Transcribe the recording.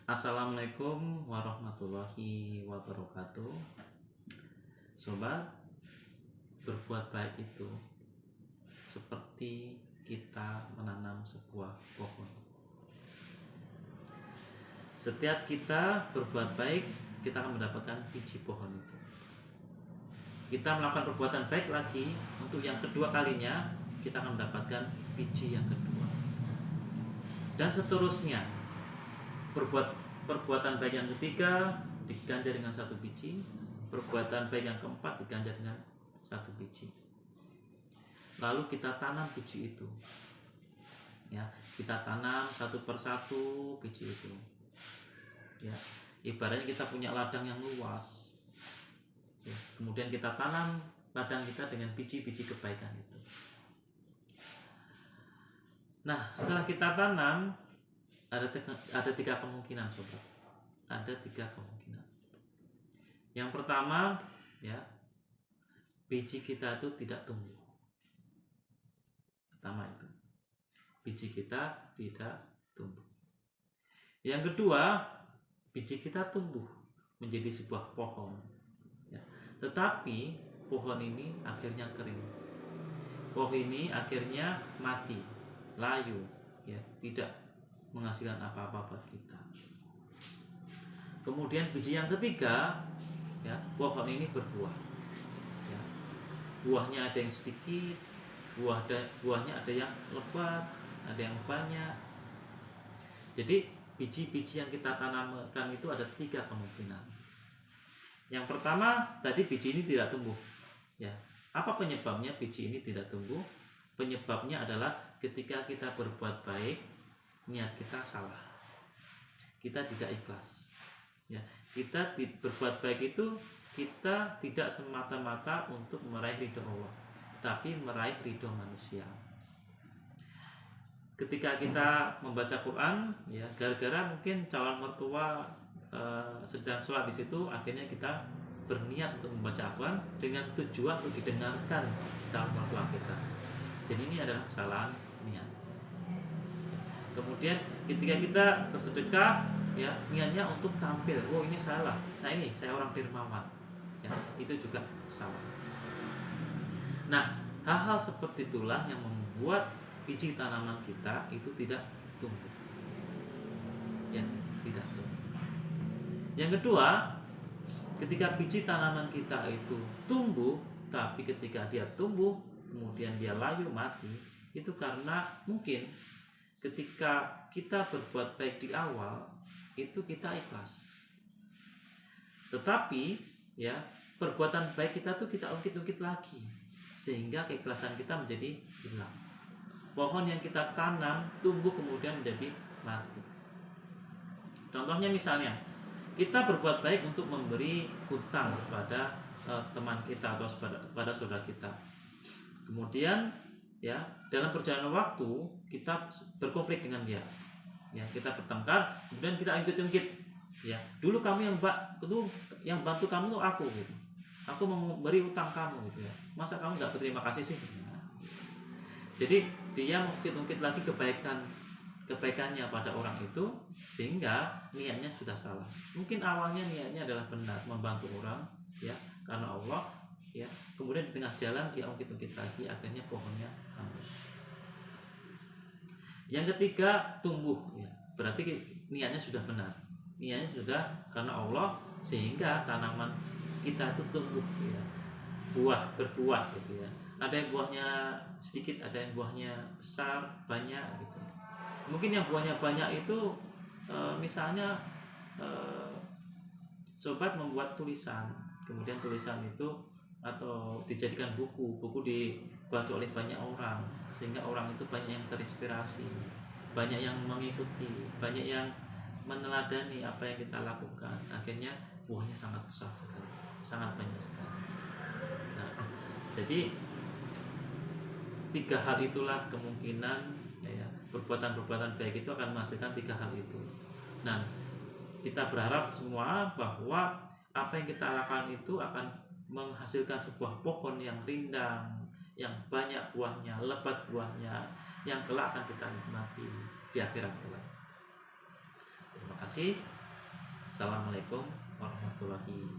Assalamualaikum warahmatullahi wabarakatuh. Sobat, berbuat baik itu seperti kita menanam sebuah pohon. Setiap kita berbuat baik, kita akan mendapatkan biji pohon itu. Kita melakukan perbuatan baik lagi, untuk yang kedua kalinya kita akan mendapatkan biji yang kedua. Dan seterusnya, perbuatan baik yang ketiga diganjar dengan satu biji, perbuatan baik yang keempat diganjar dengan satu biji. Lalu kita tanam biji itu, ya, kita tanam satu persatu biji itu, ya. Ibaratnya kita punya ladang yang luas, ya. Kemudian kita tanam ladang kita dengan biji-biji kebaikan itu. Nah, setelah kita tanam, ada tiga kemungkinan, sobat. Ada tiga kemungkinan. Yang pertama, ya, biji kita itu tidak tumbuh. Pertama itu, biji kita tidak tumbuh. Yang kedua, biji kita tumbuh menjadi sebuah pohon, ya. Tetapi pohon ini akhirnya kering. Pohon ini akhirnya mati, layu, ya, tidak menghasilkan apa-apa buat kita. Kemudian biji yang ketiga, ya, pohon ini berbuah, ya. Buahnya ada yang sedikit, buahnya ada yang lebat, ada yang banyak. Jadi biji-biji yang kita tanamkan itu ada tiga kemungkinan. Yang pertama, tadi biji ini tidak tumbuh, ya. Apa penyebabnya biji ini tidak tumbuh? Penyebabnya adalah ketika kita berbuat baik, niat kita salah, kita tidak ikhlas, ya. Kita berbuat baik itu kita tidak semata-mata untuk meraih ridho Allah, tapi meraih ridho manusia. Ketika kita membaca Quran, ya, gara-gara mungkin calon mertua sedang sholat di situ, akhirnya kita berniat untuk membaca Quran dengan tujuan untuk didengarkan calon mertua kita. Jadi ini adalah kesalahan niat. Kemudian ketika kita bersedekah, ya, niatnya untuk tampil, oh ini salah, saya orang dermawan, ya, itu juga salah. Nah, hal-hal seperti itulah yang membuat biji tanaman kita itu tidak tumbuh, ya, tidak tumbuh. Yang kedua, ketika biji tanaman kita itu tumbuh, tapi ketika dia tumbuh kemudian dia layu mati, itu karena mungkin ketika kita berbuat baik di awal itu kita ikhlas, tetapi, ya, perbuatan baik kita tuh kita ungkit-ungkit lagi sehingga keikhlasan kita menjadi hilang. Pohon yang kita tanam tumbuh kemudian menjadi mati. Contohnya misalnya kita berbuat baik untuk memberi hutang kepada teman kita atau pada saudara kita. Kemudian, ya, dalam perjalanan waktu kita berkonflik dengan dia, ya, kita bertengkar, kemudian kita ungkit-ungkit, ya, dulu kamu yang bantu kamu tuh aku, gitu. Aku memberi hutang kamu, gitu, ya. Masa kamu nggak berterima kasih sih? Jadi dia mungkin lagi kebaikannya pada orang itu, sehingga niatnya sudah salah. Mungkin awalnya niatnya adalah benar, membantu orang, ya, karena Allah, ya. Kemudian di tengah jalan dia ungkit-ungkit lagi, akhirnya pohonnya hangus. Yang ketiga, tumbuh, ya. Berarti niatnya sudah benar, niatnya sudah karena Allah, sehingga tanaman kita itu tumbuh, ya, berbuah, gitu, ya. Ada yang buahnya sedikit, ada yang buahnya besar, banyak, gitu. Mungkin yang buahnya banyak itu misalnya sobat membuat tulisan, kemudian tulisan itu atau dijadikan buku dibaca oleh banyak orang, sehingga orang itu banyak yang terinspirasi, banyak yang mengikuti, banyak yang meneladani apa yang kita lakukan. Akhirnya buahnya sangat besar sekali, sangat banyak sekali. Nah, jadi tiga hal itulah kemungkinan, ya, perbuatan-perbuatan baik itu akan menghasilkan tiga hal itu. Nah, kita berharap semua bahwa apa yang kita lakukan itu akan menghasilkan sebuah pohon yang rindang, yang banyak buahnya, lebat buahnya, yang kelak akan kita nikmati di akhirat kelak. Terima kasih. Assalamualaikum warahmatullahi